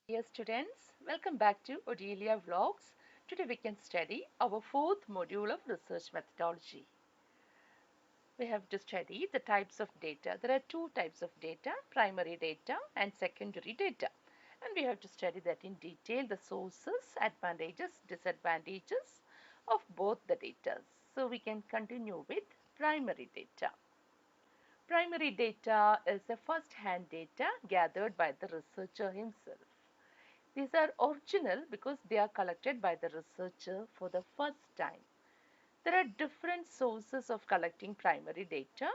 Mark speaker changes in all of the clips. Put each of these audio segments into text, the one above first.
Speaker 1: Dear students, welcome back to Odelia Vlogs. Today we can study our fourth module of research methodology. We have to study the types of data. There are two types of data, primary data and secondary data. And we have to study that in detail, the sources, advantages, disadvantages of both the data. So we can continue with primary data. Primary data is the first-hand data gathered by the researcher himself. These are original because they are collected by the researcher for the first time. There are different sources of collecting primary data.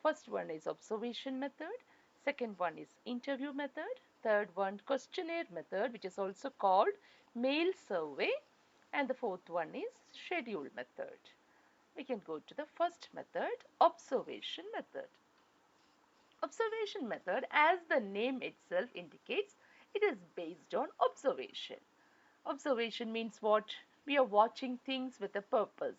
Speaker 1: First one is observation method, second one is interview method, third one questionnaire method, which is also called mail survey, and the fourth one is schedule method. We can go to the first method, observation method. Observation method, as the name itself indicates, it is based on observation. Observation means what? We are watching things with a purpose.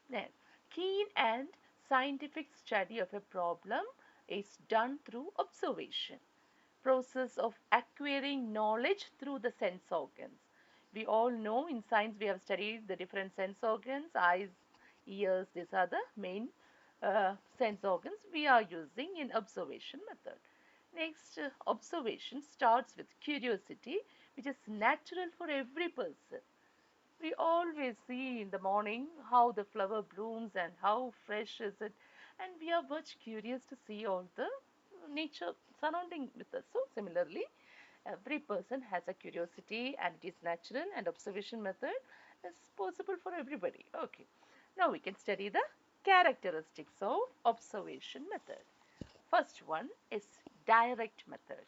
Speaker 1: Then, keen and scientific study of a problem is done through observation. Process of acquiring knowledge through the sense organs. We all know in science we have studied the different sense organs, eyes, ears, these are the main sense organs we are using in observation method. Next, observation starts with curiosity, which is natural for every person. We always see in the morning how the flower blooms and how fresh is it, and we are much curious to see all the nature surrounding with us. So similarly, every person has a curiosity and it is natural, and observation method is possible for everybody. Okay, now we can study the characteristics of observation method. First one is direct method.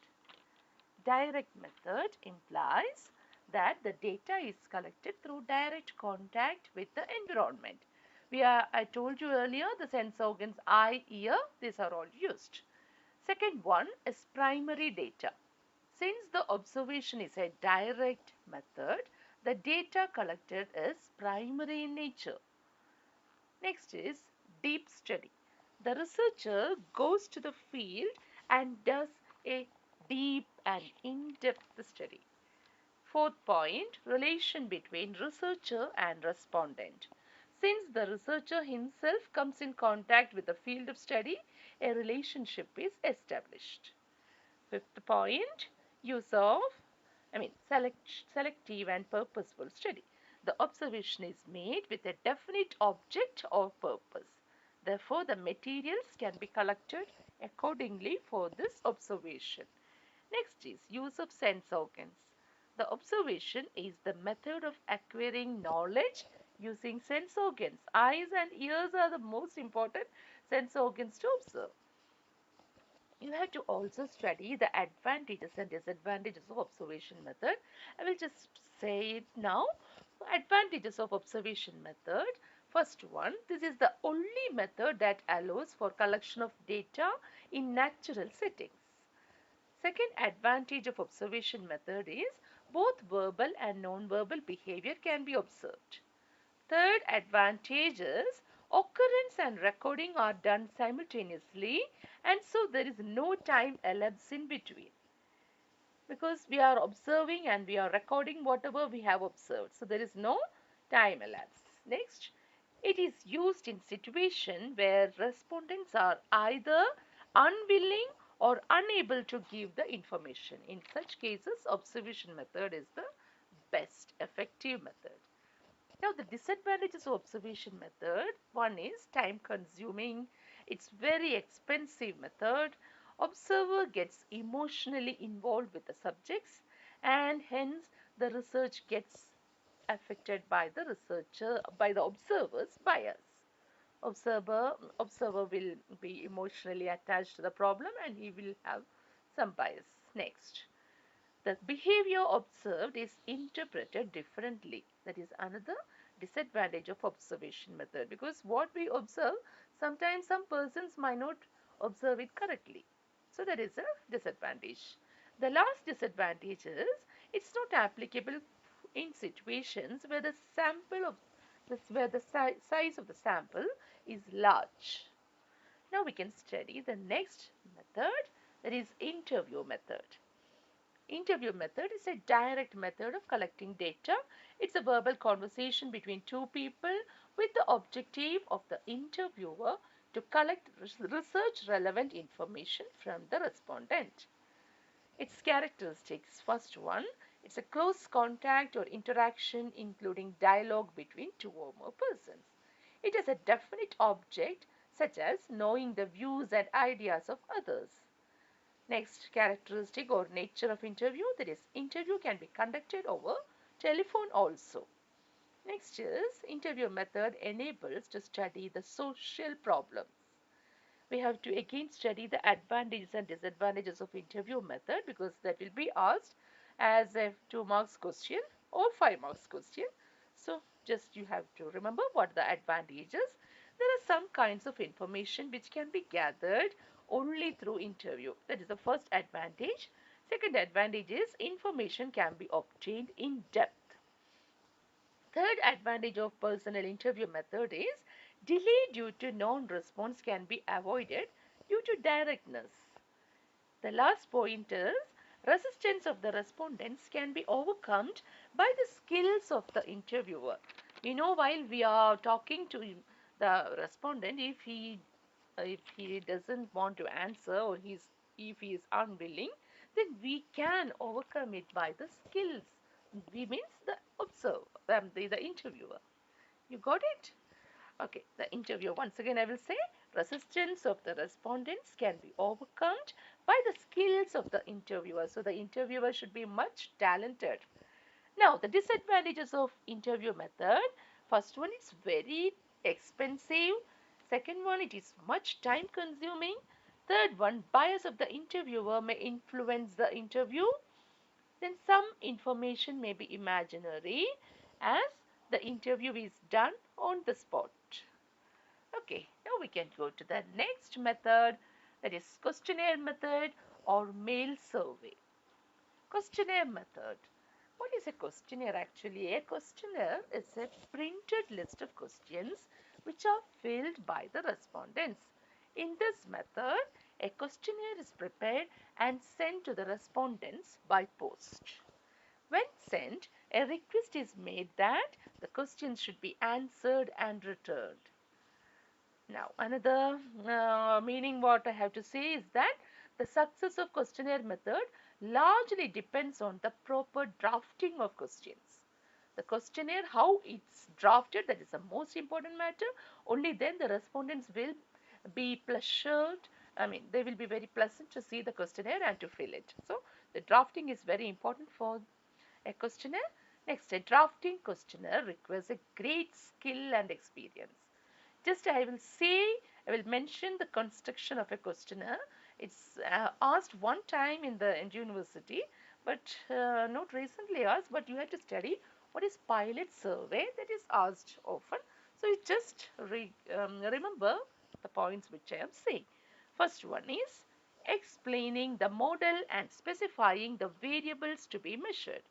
Speaker 1: Direct method implies that the data is collected through direct contact with the environment. I told you earlier, the sense organs eye, ear, these are all used. Second one is primary data. Since the observation is a direct method, the data collected is primary in nature. Next is deep study. The researcher goes to the field and does a deep and in-depth study. Fourth point, relation between researcher and respondent. Since the researcher himself comes in contact with the field of study, a relationship is established. Fifth point, use of, selective and purposeful study. The observation is made with a definite object or purpose. Therefore, the materials can be collected accordingly for this observation. Next is use of sense organs. The observation is the method of acquiring knowledge using sense organs. Eyes and ears are the most important sense organs to observe. You have to also study the advantages and disadvantages of observation method. I will just say it now. Advantages of observation method. First one, this is the only method that allows for collection of data in natural settings. Second advantage of observation method is both verbal and non-verbal behavior can be observed. Third advantage is occurrence and recording are done simultaneously, and so there is no time elapsed in between, because we are observing and we are recording whatever we have observed. So there is no time elapsed. Next, it is used in situation where respondents are either unwilling or unable to give the information. In such cases, observation method is the best effective method. Now, the disadvantages of observation method, one is time consuming. It's very expensive method. Observer gets emotionally involved with the subjects, and hence the research gets affected by the researcher, by the observer's bias. Observer will be emotionally attached to the problem and he will have some bias. Next, the behavior observed is interpreted differently. That is another disadvantage of observation method, because what we observe, sometimes some persons might not observe it correctly. So that is a disadvantage. The last disadvantage is it's not applicable in situations where the sample of this where the size of the sample is large. Now we can study the next method, that is interview method. Interview method is a direct method of collecting data. It's a verbal conversation between two people with the objective of the interviewer to collect research relevant information from the respondent. Its characteristics. First one, it's a close contact or interaction including dialogue between two or more persons. It has a definite object such as knowing the views and ideas of others. Next characteristic or nature of interview, that is interview can be conducted over telephone also. Next is interview method enables to study the social problems. We have to again study the advantages and disadvantages of interview method because that will be asked as a 2 marks question or 5 marks question. So just you have to remember what the advantages. There are some kinds of information which can be gathered only through interview. That is the first advantage. Second advantage is information can be obtained in depth. Third advantage of personal interview method is delay due to non-response can be avoided due to directness. The last point is resistance of the respondents can be overcome by the skills of the interviewer. While we are talking to the respondent, if he doesn't want to answer or if he is unwilling, then we can overcome it by the skills. We means the observer, the interviewer. You got it? Okay, the interview. Once again, I will say resistance of the respondents can be overcome by the skills of the interviewer. So the interviewer should be much talented. Now, the disadvantages of interview method. First one, it's very expensive. Second one, it is much time consuming. Third one, bias of the interviewer may influence the interview. Then some information may be imaginary as the interview is done on the spot. Okay, now we can go to the next method, that is questionnaire method or mail survey. Questionnaire method. What is a questionnaire actually? A questionnaire is a printed list of questions which are filled by the respondents. In this method, a questionnaire is prepared and sent to the respondents by post. When sent, a request is made that the questions should be answered and returned. Now, another meaning what I have to say is that the success of questionnaire method largely depends on the proper drafting of questions. The questionnaire, how it's drafted, that is the most important matter. Only then the respondents will be pleasured. They will be very pleasant to see the questionnaire and to fill it. So, the drafting is very important for a questionnaire. Next, a drafting questionnaire requires a great skill and experience. Just I will mention the construction of a questionnaire. It's asked one time in the university, but not recently asked, but you have to study what is pilot survey, that is asked often. So you just remember the points which I am saying. First one is explaining the model and specifying the variables to be measured.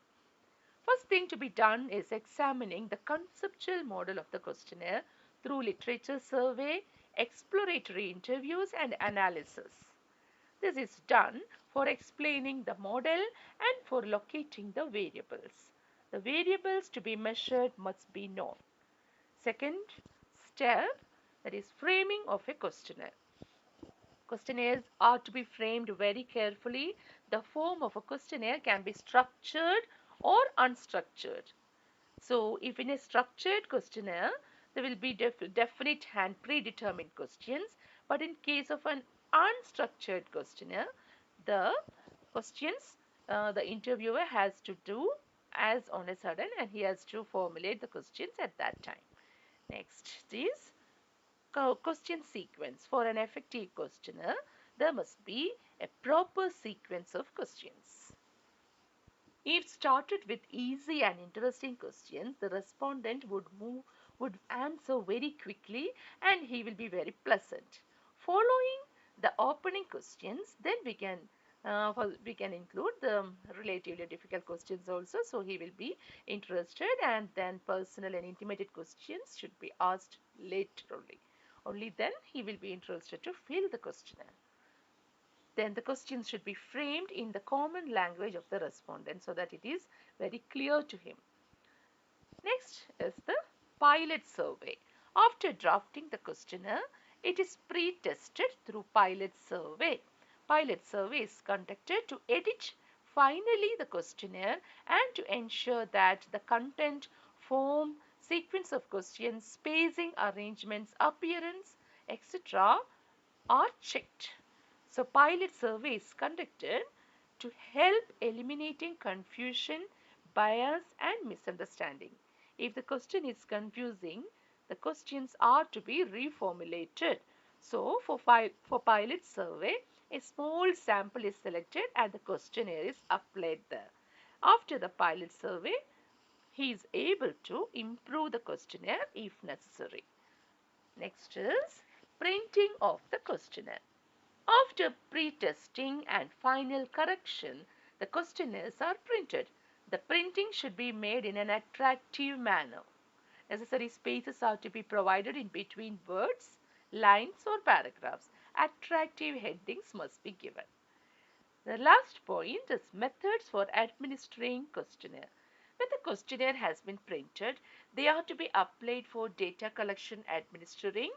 Speaker 1: First thing to be done is examining the conceptual model of the questionnaire through literature survey, exploratory interviews and analysis. This is done for explaining the model and for locating the variables. The variables to be measured must be known. Second step, that is framing of a questionnaire. Questionnaires are to be framed very carefully. The form of a questionnaire can be structured or unstructured. So, if in a structured questionnaire, there will be definite and predetermined questions, but in case of an unstructured questionnaire, the questions the interviewer has to do as on a sudden and he has to formulate the questions at that time. Next is question sequence. For an effective questionnaire, there must be a proper sequence of questions. If started with easy and interesting questions, the respondent would answer very quickly and he will be very pleasant. Following the opening questions, then we can include the relatively difficult questions also. So he will be interested, and then personal and intimate questions should be asked later only. Only then he will be interested to fill the questionnaire. Then the questions should be framed in the common language of the respondent so that it is very clear to him. Next is the pilot survey. After drafting the questionnaire, it is pre-tested through pilot survey. Pilot survey is conducted to edit finally the questionnaire and to ensure that the content, form, sequence of questions, spacing, arrangements, appearance, etc. are checked. So pilot survey is conducted to help eliminating confusion, bias and misunderstanding. If the question is confusing, the questions are to be reformulated. So for pilot survey, a small sample is selected and the questionnaire is applied there. After the pilot survey, he is able to improve the questionnaire if necessary. Next is printing of the questionnaire. After pre-testing and final correction, the questionnaires are printed. The printing should be made in an attractive manner. Necessary spaces are to be provided in between words, lines or paragraphs. Attractive headings must be given. The last point is methods for administering questionnaire. When the questionnaire has been printed, they are to be applied for data collection administering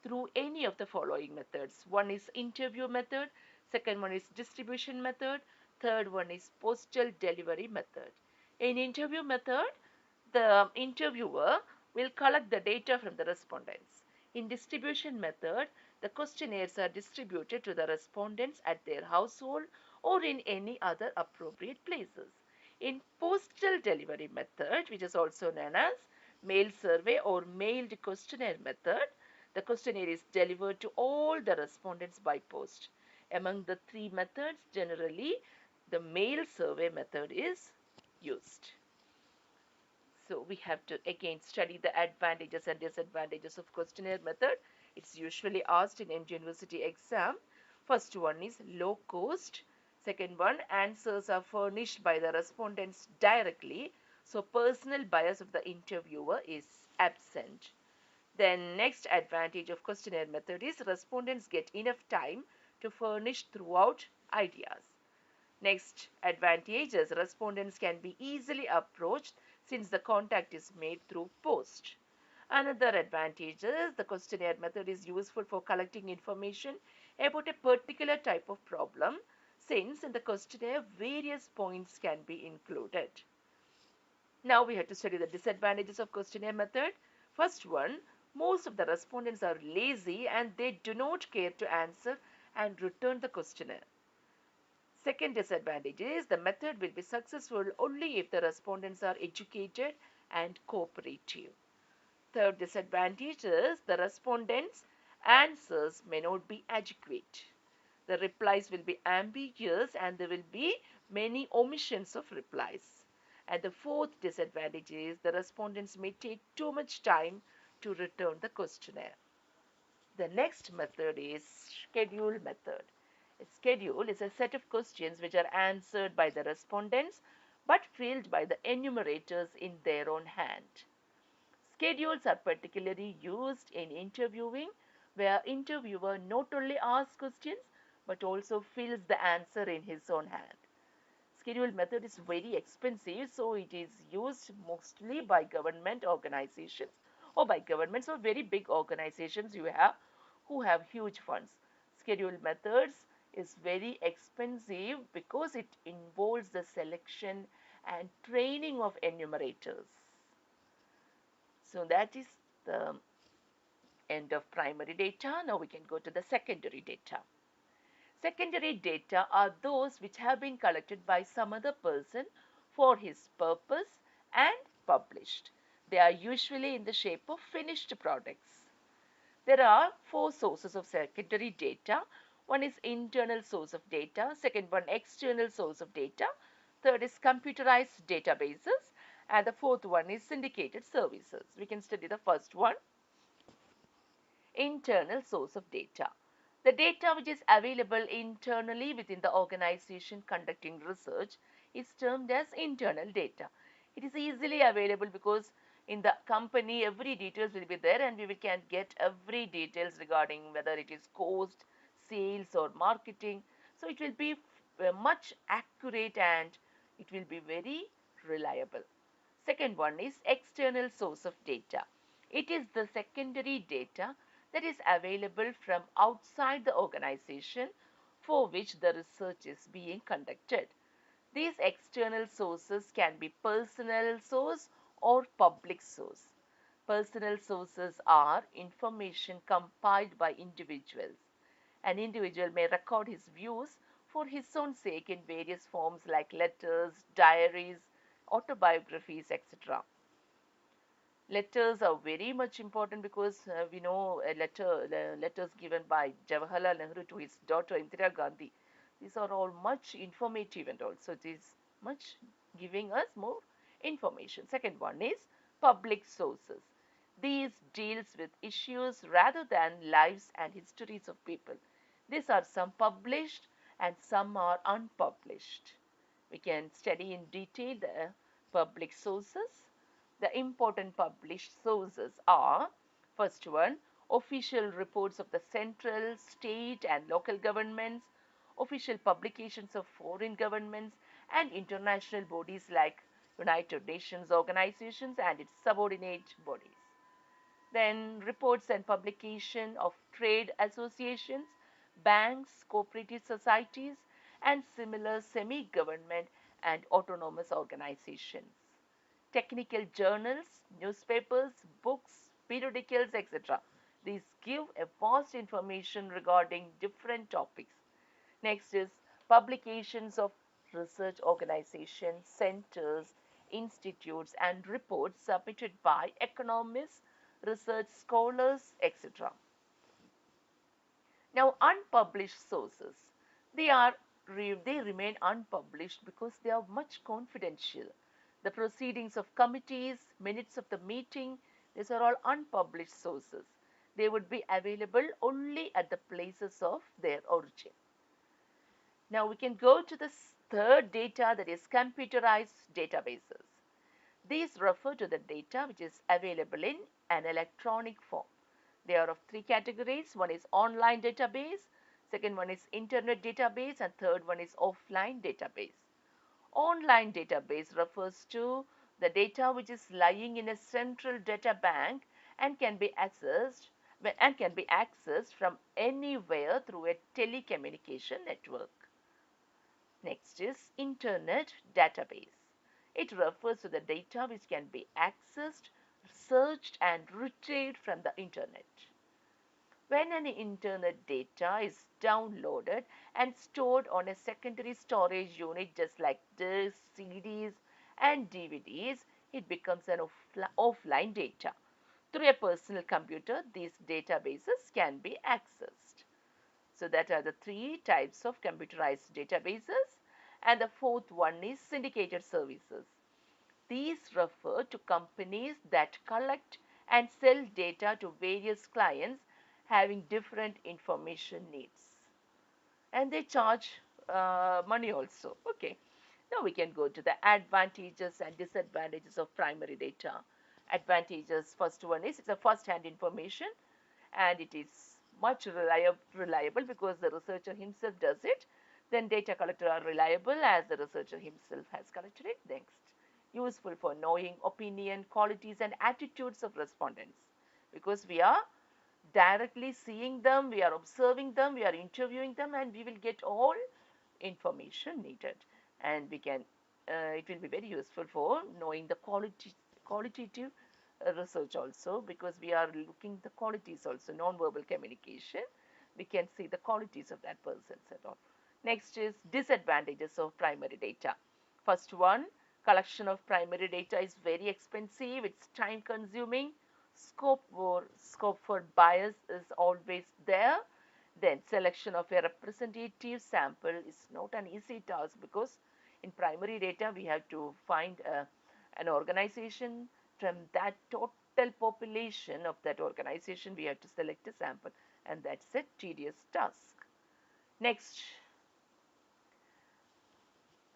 Speaker 1: through any of the following methods. One is interview method, second one is distribution method, third one is postal delivery method. In interview method, the interviewer will collect the data from the respondents. In distribution method, the questionnaires are distributed to the respondents at their household or in any other appropriate places. In postal delivery method, which is also known as mail survey or mailed questionnaire method, the questionnaire is delivered to all the respondents by post. Among the three methods, generally, the mail survey method is used. So we have to again study the advantages and disadvantages of questionnaire method. It's usually asked in any university exam. First one is low cost. Second one, answers are furnished by the respondents directly. So personal bias of the interviewer is absent. Then next advantage of questionnaire method is respondents get enough time to furnish throughout ideas. Next advantage is respondents can be easily approached since the contact is made through post. Another advantage is the questionnaire method is useful for collecting information about a particular type of problem since in the questionnaire various points can be included. Now we have to study the disadvantages of questionnaire method. First one, most of the respondents are lazy and they do not care to answer and return the questionnaire. Second disadvantage is the method will be successful only if the respondents are educated and cooperative. Third disadvantage is the respondents' answers may not be adequate. The replies will be ambiguous and there will be many omissions of replies. And the fourth disadvantage is the respondents may take too much time to return the questionnaire. The next method is schedule method. A schedule is a set of questions which are answered by the respondents but filled by the enumerators in their own hand. Schedules are particularly used in interviewing where interviewer not only asks questions but also fills the answer in his own hand. Schedule method is very expensive, so it is used mostly by government organizations or by governments or very big organizations who have huge funds. Schedule methods is very expensive because it involves the selection and training of enumerators. So that is the end of primary data. Now we can go to the secondary data. Secondary data are those which have been collected by some other person for his purpose and published. They are usually in the shape of finished products. There are four sources of secondary data. One is internal source of data, second one external source of data, third is computerized databases, and the fourth one is syndicated services. We can study the first one, internal source of data. The data which is available internally within the organization conducting research is termed as internal data. It is easily available because in the company every details will be there and we can get every details regarding whether it is cost, sales or marketing. So it will be much accurate and it will be very reliable. Second one is external source of data. It is the secondary data that is available from outside the organization for which the research is being conducted. These external sources can be personal source or public source. Personal sources are information compiled by individuals. An individual may record his views for his own sake in various forms like letters, diaries, autobiographies, etc. Letters are very much important because we know letters given by Jawaharlal Nehru to his daughter Indira Gandhi. These are all much informative and also it is much giving us more information. Second one is public sources. These deals with issues rather than lives and histories of people. These are some published and some are unpublished. We can study in detail the public sources. The important published sources are first one, official reports of the central, state, and local governments, official publications of foreign governments, and international bodies like United Nations organizations and its subordinate bodies. Then reports and publication of trade associations, banks, cooperative societies, and similar semi-government and autonomous organizations. Technical journals, newspapers, books, periodicals, etc. These give a vast information regarding different topics. Next is publications of research organizations, centers, institutes, and reports submitted by economists, research scholars, etc. Now, unpublished sources, they are they remain unpublished because they are much confidential. The proceedings of committees, minutes of the meeting, these are all unpublished sources. They would be available only at the places of their origin. Now we can go to the third data, that is computerized databases. These refer to the data which is available in an electronic form. They are of three categories. One is online database, second one is internet database, and third one is offline database. Online database refers to the data which is lying in a central data bank and can be accessed from anywhere through a telecommunication network. Next is Internet database. It refers to the data which can be accessed, searched, and retrieved from the Internet. When an Internet data is downloaded and stored on a secondary storage unit just like disks, CDs, and DVDs, it becomes an offline data. Through a personal computer, these databases can be accessed. So that are the three types of computerized databases. And the fourth one is syndicated services. These refer to companies that collect and sell data to various clients having different information needs. And they charge money also. Okay. Now we can go to the advantages and disadvantages of primary data. Advantages, first one is it's a first-hand information and it is much reliable because the researcher himself does it. Then data collector are reliable as the researcher himself has collected it. Next, useful for knowing opinion, qualities and attitudes of respondents because we are directly seeing them, we are observing them, we are interviewing them and we will get all information needed and we can it will be very useful for knowing the qualitative research also because we are looking the qualities also non-verbal communication we can see the qualities of that person and all. Next is disadvantages of primary data. First one, collection of primary data is very expensive, it's time consuming, scope for bias is always there. Then selection of a representative sample is not an easy task because in primary data we have to find an organization from that total population of that organization we have to select a sample and that's a tedious task. Next,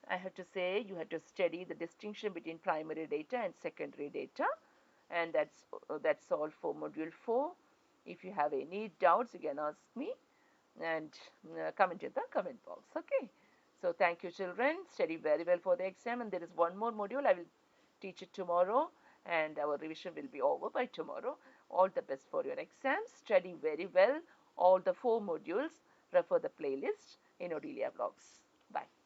Speaker 1: I have to say you have to study the distinction between primary data and secondary data and that's all for module 4. If you have any doubts you can ask me. and comment in the comment box. Okay. So thank you, children. Study very well for the exam. And there is one more module. I will teach it tomorrow, and our revision will be over by tomorrow. All the best for your exams. Study very well. All the 4 modules. Refer the playlist in Odelia Vlogs. Bye.